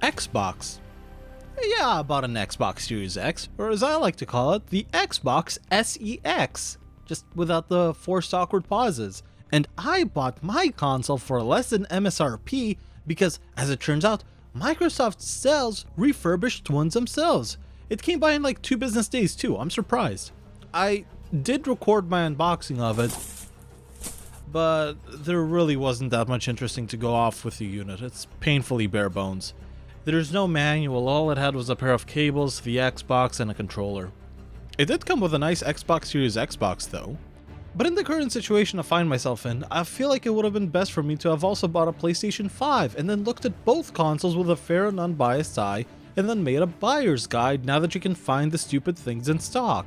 Xbox. Yeah, I bought an Xbox Series X, or as I like to call it, the Xbox SEX, just without the forced awkward pauses. And I bought my console for less than MSRP because, as it turns out, Microsoft sells refurbished ones themselves. It came by in like 2 business days too, I'm surprised. I did record my unboxing of it, but there really wasn't that much interesting to go off with the unit. It's painfully bare bones. There's no manual, all it had was a pair of cables, the Xbox, and a controller. It did come with a nice Xbox Series Xbox though. But in the current situation I find myself in, I feel like it would have been best for me to have also bought a PlayStation 5 and then looked at both consoles with a fair and unbiased eye and then made a buyer's guide now that you can find the stupid things in stock.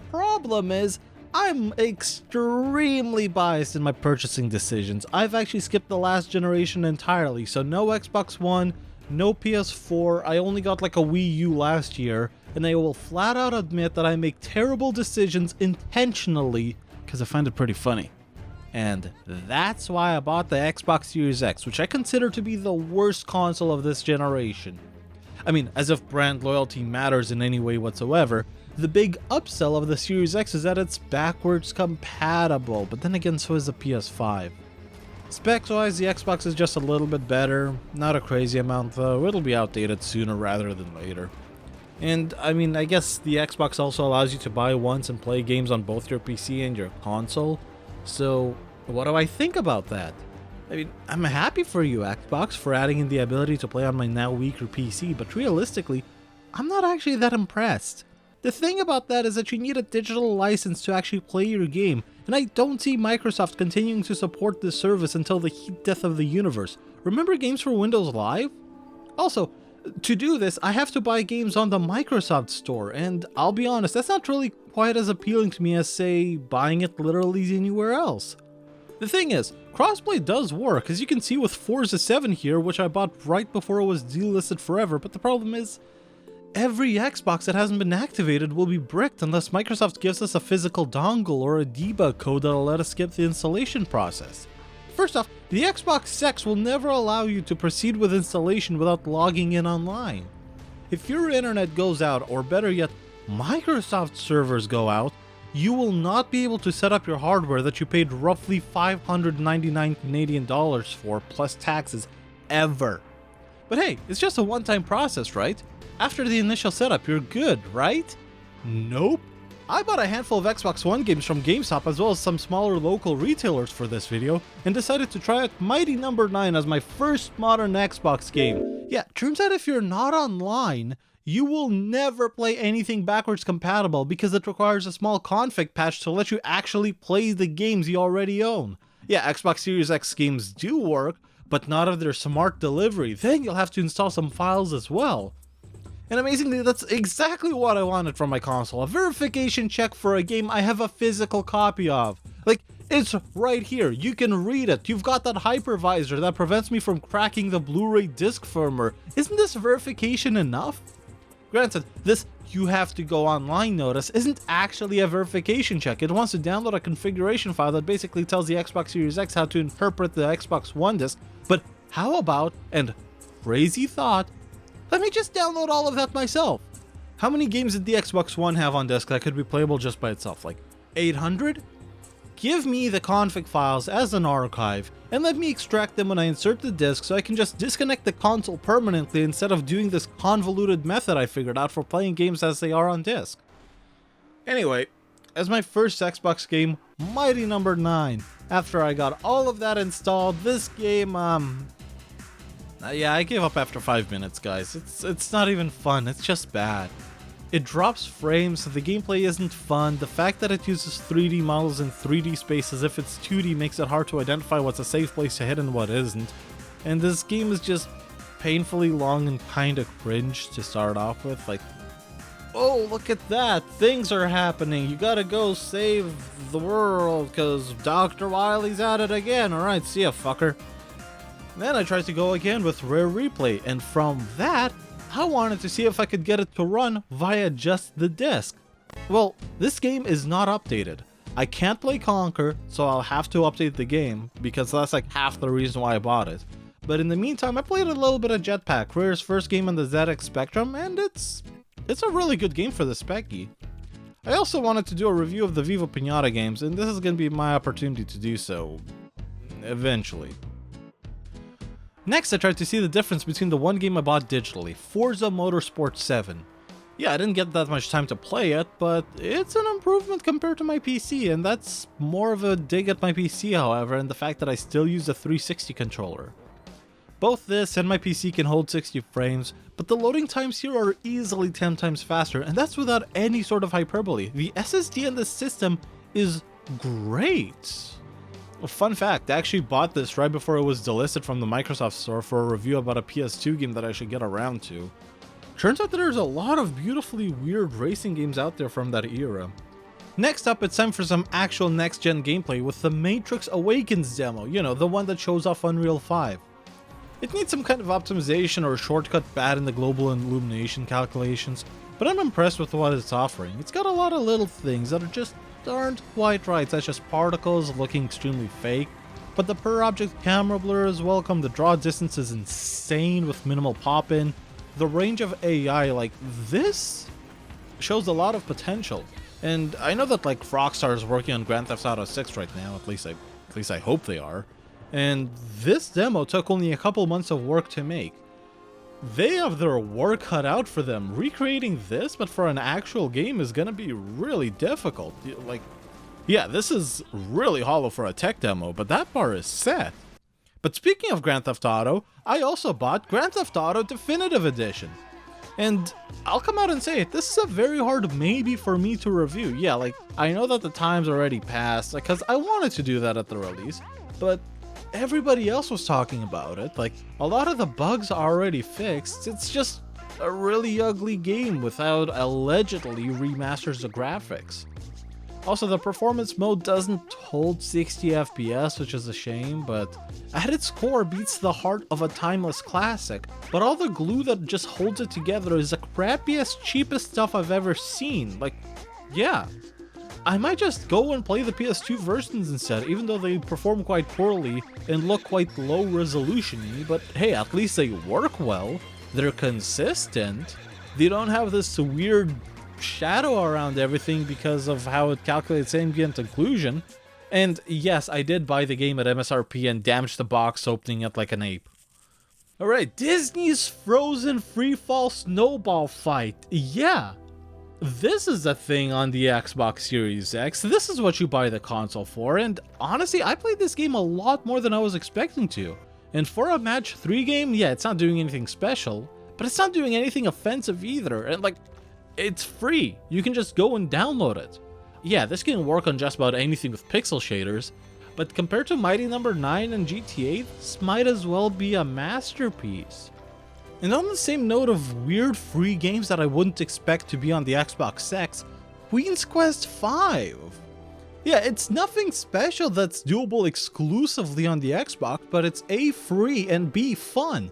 Problem is, I'm extremely biased in my purchasing decisions. I've actually skipped the last generation entirely, so no Xbox One, no PS4, I only got like a Wii U last year, and I will flat out admit that I make terrible decisions intentionally because I find it pretty funny. And that's why I bought the Xbox Series X, which I consider to be the worst console of this generation. I mean, as if brand loyalty matters in any way whatsoever, the big upsell of the Series X is that it's backwards compatible, but then again so is the PS5. Specs wise, the Xbox is just a little bit better, not a crazy amount though, it'll be outdated sooner rather than later. And I mean, I guess the Xbox also allows you to buy once and play games on both your PC and your console, so what do I think about that? I mean, I'm happy for you, Xbox, for adding in the ability to play on my now weaker PC, but realistically, I'm not actually that impressed. The thing about that is that you need a digital license to actually play your game, and I don't see Microsoft continuing to support this service until the heat death of the universe. Remember Games for Windows Live? Also, to do this, I have to buy games on the Microsoft Store, and I'll be honest, that's not really quite as appealing to me as, say, buying it literally anywhere else. The thing is, crossplay does work, as you can see with Forza 7 here, which I bought right before it was delisted forever, but the problem is, every Xbox that hasn't been activated will be bricked unless Microsoft gives us a physical dongle or a debug code that'll let us skip the installation process. First off, the Xbox X will never allow you to proceed with installation without logging in online. If your internet goes out, or better yet, Microsoft servers go out, you will not be able to set up your hardware that you paid roughly 599 Canadian dollars for, plus taxes, ever. But hey, it's just a one-time process, right? After the initial setup, you're good, right? Nope. I bought a handful of Xbox One games from GameStop as well as some smaller local retailers for this video, and decided to try out Mighty No. 9 as my first modern Xbox game. Yeah, turns out if you're not online, you will never play anything backwards compatible because it requires a small config patch to let you actually play the games you already own. Yeah, Xbox Series X games do work, but not if they're smart delivery. Then you'll have to install some files as well. And amazingly, that's exactly what I wanted from my console. A verification check for a game I have a physical copy of. Like, it's right here. You can read it. You've got that hypervisor that prevents me from cracking the Blu-ray disc firmware. Isn't this verification enough? Granted, this "you have to go online" notice isn't actually a verification check. It wants to download a configuration file that basically tells the Xbox Series X how to interpret the Xbox One disc. But how about, and crazy thought, let me just download all of that myself. How many games did the Xbox One have on disk that could be playable just by itself? Like 800? Give me the config files as an archive, and let me extract them when I insert the disc so I can just disconnect the console permanently instead of doing this convoluted method I figured out for playing games as they are on disc. Anyway, as my first Xbox game, Mighty No. 9. After I got all of that installed, this game, yeah, I gave up after 5 minutes, guys. It's not even fun, it's just bad. It drops frames, the gameplay isn't fun, the fact that it uses 3D models in 3D space as if it's 2D makes it hard to identify what's a safe place to hit and what isn't. And this game is just painfully long and kinda cringe to start off with, like, oh, look at that, things are happening, you gotta go save the world, cause Dr. Wily's at it again, alright, see ya, fucker. Then I tried to go again with Rare Replay, and from that, I wanted to see if I could get it to run via just the disc. Well, this game is not updated. I can't play Conquer, so I'll have to update the game, because that's like half the reason why I bought it. But in the meantime, I played a little bit of Jetpack, Rare's first game on the ZX Spectrum, and it's a really good game for the Specky. I also wanted to do a review of the Viva Pinata games, and this is going to be my opportunity to do so eventually. Next, I tried to see the difference between the one game I bought digitally, Forza Motorsport 7. Yeah, I didn't get that much time to play it, but it's an improvement compared to my PC, and that's more of a dig at my PC, however, and the fact that I still use a 360 controller. Both this and my PC can hold 60 frames, but the loading times here are easily 10 times faster, and that's without any sort of hyperbole. The SSD in this system is great. A fun fact, I actually bought this right before it was delisted from the Microsoft Store for a review about a PS2 game that I should get around to. Turns out that there's a lot of beautifully weird racing games out there from that era. Next up, it's time for some actual next-gen gameplay with the Matrix Awakens demo, you know, the one that shows off Unreal 5. It needs some kind of optimization or shortcut bad in the global illumination calculations, but I'm impressed with what it's offering. It's got a lot of little things that aren't quite right, such as particles looking extremely fake, but the per object camera blur is welcome, the draw distance is insane with minimal pop-in, the range of AI, like this, shows a lot of potential. And I know that like Rockstar is working on Grand Theft Auto 6 right now, at least I hope they are. And this demo took only a couple months of work to make. They have their work cut out for them. Recreating this, but for an actual game, is gonna be really difficult. Like, yeah, this is really hollow for a tech demo, but that bar is set. But speaking of Grand Theft Auto, I also bought Grand Theft Auto Definitive Edition. And I'll come out and say it, this is a very hard maybe for me to review. Yeah, like, I know that the time's already passed, because I wanted to do that at the release, but everybody else was talking about it. Like, a lot of the bugs are already fixed. It's just a really ugly game without allegedly remasters the graphics. Also, the performance mode doesn't hold 60 FPS, which is a shame, but at its core beats the heart of a timeless classic. But all the glue that just holds it together is the crappiest, cheapest stuff I've ever seen. Like, yeah. I might just go and play the PS2 versions instead, even though they perform quite poorly and look quite low resolution-y, but hey, at least they work well, they're consistent, they don't have this weird shadow around everything because of how it calculates ambient occlusion, and yes, I did buy the game at MSRP and damaged the box opening it like an ape. Alright, Disney's Frozen Freefall Snowball Fight, yeah! This is a thing on the Xbox Series X. This is what you buy the console for, and honestly, I played this game a lot more than I was expecting to. And for a Match 3 game, yeah, it's not doing anything special, but it's not doing anything offensive either, and like, it's free. You can just go and download it. Yeah, this can work on just about anything with pixel shaders, but compared to Mighty No. 9 and GTA, this might as well be a masterpiece. And on the same note of weird free games that I wouldn't expect to be on the Xbox X, Queen's Quest V. Yeah, it's nothing special that's doable exclusively on the Xbox, but it's A, free, and B, fun.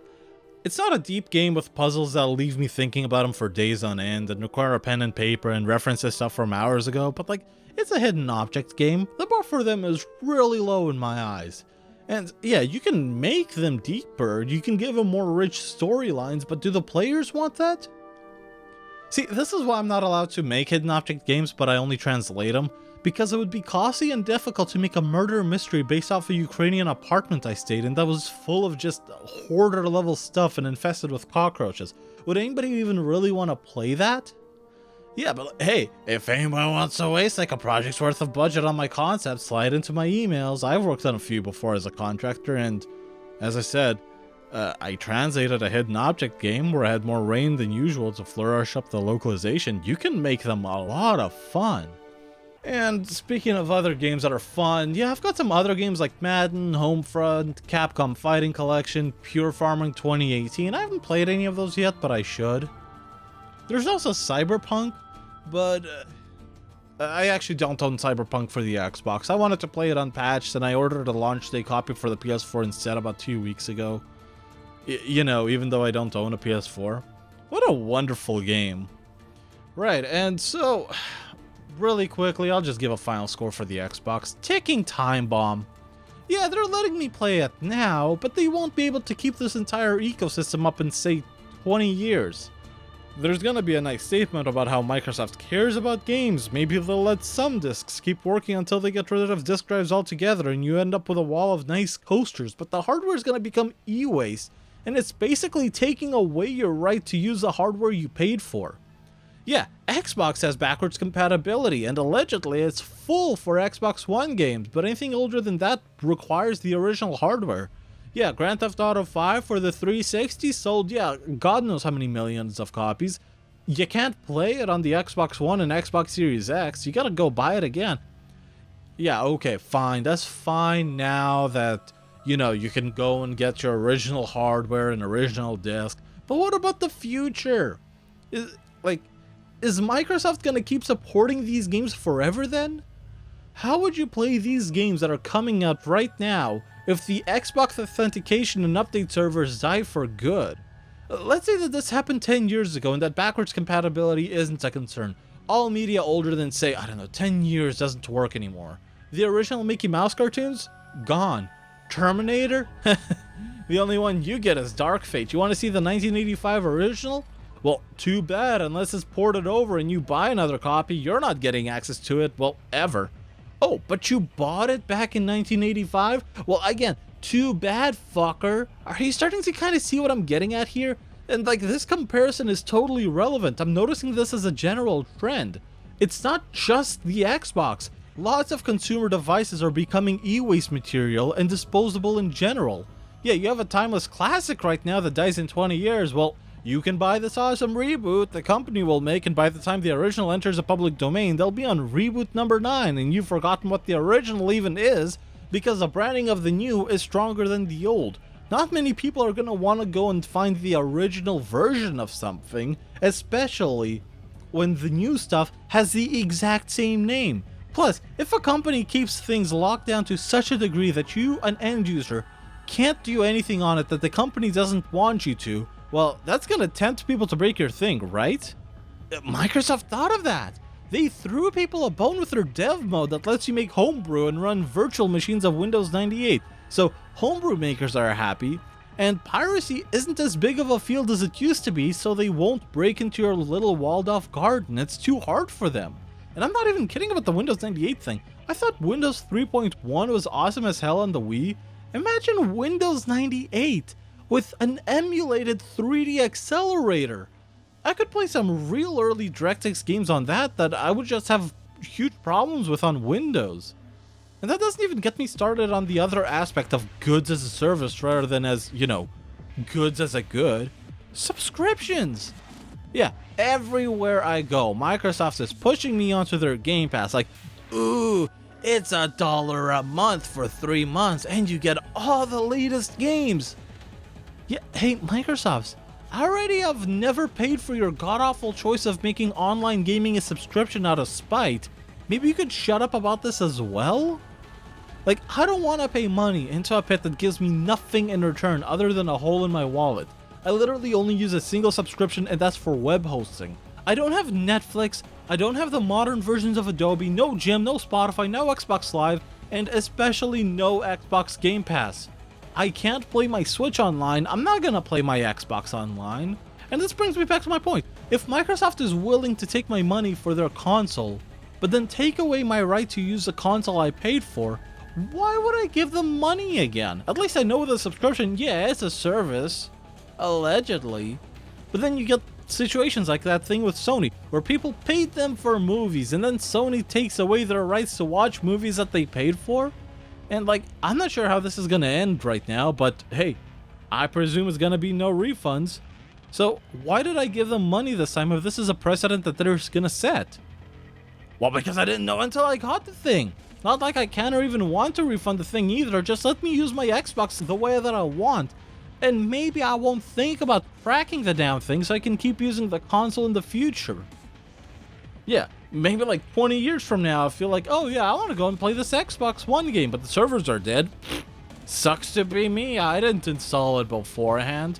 It's not a deep game with puzzles that'll leave me thinking about them for days on end and require a pen and paper and references stuff from hours ago, but like, it's a hidden object game. The bar for them is really low in my eyes. And yeah, you can make them deeper, you can give them more rich storylines, but do the players want that? See, this is why I'm not allowed to make hidden object games, but I only translate them, because it would be costly and difficult to make a murder mystery based off a Ukrainian apartment I stayed in that was full of just hoarder level stuff and infested with cockroaches. Would anybody even really want to play that? Yeah, but hey, if anyone wants to waste like a project's worth of budget on my concept, slide into my emails. I've worked on a few before as a contractor, and as I said, I translated a hidden object game where I had more rain than usual to flourish up the localization. You can make them a lot of fun. And speaking of other games that are fun, yeah, I've got some other games like Madden, Homefront, Capcom Fighting Collection, Pure Farming 2018. I haven't played any of those yet, but I should. There's also Cyberpunk, but I actually don't own Cyberpunk for the Xbox. I wanted to play it unpatched, and I ordered a launch day copy for the PS4 instead about 2 weeks ago. You know, even though I don't own a PS4. What a wonderful game. Right, and so, really quickly, I'll just give a final score for the Xbox. Ticking Time Bomb. Yeah, they're letting me play it now, but they won't be able to keep this entire ecosystem up in, say, 20 years. There's gonna be a nice statement about how Microsoft cares about games. Maybe they'll let some discs keep working until they get rid of disk drives altogether and you end up with a wall of nice coasters, but the hardware is gonna become e-waste, and it's basically taking away your right to use the hardware you paid for. Yeah, Xbox has backwards compatibility, and allegedly it's full for Xbox One games, but anything older than that requires the original hardware. Yeah, Grand Theft Auto 5 for the 360 sold, yeah, God knows how many millions of copies. You can't play it on the Xbox One and Xbox Series X, you gotta go buy it again. Yeah, okay, fine, that's fine now that, you know, you can go and get your original hardware and original disc, but what about the future? Is Microsoft gonna keep supporting these games forever then? How would you play these games that are coming out right now if the Xbox authentication and update servers die for good? Let's say that this happened 10 years ago and that backwards compatibility isn't a concern. All media older than, say, I don't know, 10 years doesn't work anymore. The original Mickey Mouse cartoons? Gone. Terminator? The only one you get is Dark Fate. You want to see the 1985 original? Well, too bad, unless it's ported over and you buy another copy, you're not getting access to it, well, ever. Oh, but you bought it back in 1985? Well, again, too bad, fucker. Are you starting to kind of see what I'm getting at here? And like, this comparison is totally relevant. I'm noticing this as a general trend. It's not just the Xbox. Lots of consumer devices are becoming e-waste material and disposable in general. Yeah, you have a timeless classic right now that dies in 20 years, well, you can buy this awesome reboot the company will make, and by the time the original enters the public domain, they'll be on reboot number 9, and you've forgotten what the original even is, because the branding of the new is stronger than the old. Not many people are going to want to go and find the original version of something, especially when the new stuff has the exact same name. Plus, if a company keeps things locked down to such a degree that you, an end user, can't do anything on it that the company doesn't want you to, well, that's gonna tempt people to break your thing, right? Microsoft thought of that. They threw people a bone with their dev mode that lets you make homebrew and run virtual machines of Windows 98. So homebrew makers are happy, and piracy isn't as big of a field as it used to be, so they won't break into your little walled-off garden. It's too hard for them. And I'm not even kidding about the Windows 98 thing. I thought Windows 3.1 was awesome as hell on the Wii. Imagine Windows 98 with an emulated 3D accelerator. I could play some real early DirectX games on that I would just have huge problems with on Windows. And that doesn't even get me started on the other aspect of goods as a service rather than as, you know, goods as a good. Subscriptions! Yeah, everywhere I go, Microsoft is pushing me onto their Game Pass like, ooh, it's $1 a month for 3 months and you get all the latest games. Yeah, hey, Microsoft, I already have never paid for your god-awful choice of making online gaming a subscription out of spite. Maybe you could shut up about this as well? Like, I don't want to pay money into a pit that gives me nothing in return other than a hole in my wallet. I literally only use a single subscription, and that's for web hosting. I don't have Netflix, I don't have the modern versions of Adobe, no Gym, no Spotify, no Xbox Live, and especially no Xbox Game Pass. I can't play my Switch online, I'm not gonna play my Xbox online. And this brings me back to my point. If Microsoft is willing to take my money for their console, but then take away my right to use the console I paid for, why would I give them money again? At least I know with a subscription, yeah, it's a service. Allegedly. But then you get situations like that thing with Sony, where people paid them for movies, and then Sony takes away their rights to watch movies that they paid for? And like, I'm not sure how this is gonna end right now, but hey, I presume it's gonna be no refunds. So why did I give them money this time if this is a precedent that they're gonna set? Well, because I didn't know until I got the thing. Not like I can or even want to refund the thing either, just let me use my Xbox the way that I want. And maybe I won't think about cracking the damn thing so I can keep using the console in the future. Yeah, maybe like 20 years from now I feel like, oh yeah, I want to go and play this Xbox One game, but the servers are dead. Sucks to be me, I didn't install it beforehand.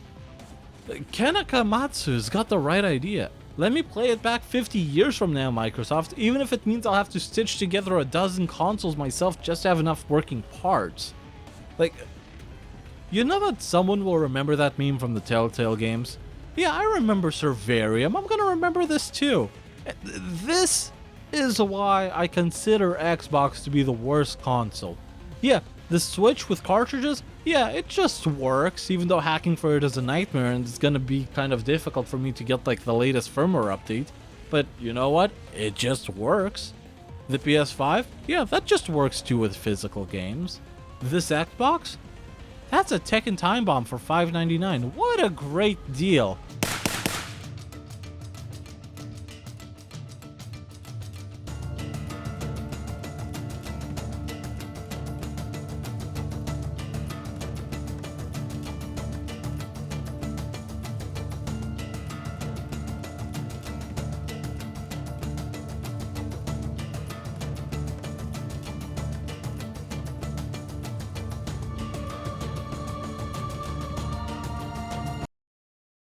Ken Akamatsu's got the right idea. Let me play it back 50 years from now, Microsoft, even if it means I'll have to stitch together a dozen consoles myself just to have enough working parts. Like, you know that someone will remember that meme from the Telltale games? Yeah, I remember Servarium. I'm gonna remember this too. This is why I consider Xbox to be the worst console. Yeah, the Switch with cartridges, yeah, it just works, even though hacking for it is a nightmare and it's gonna be kind of difficult for me to get like the latest firmware update. But you know what? It just works. The PS5, yeah, that just works too with physical games. This Xbox? That's a Tekken Time Bomb for $5.99. What a great deal.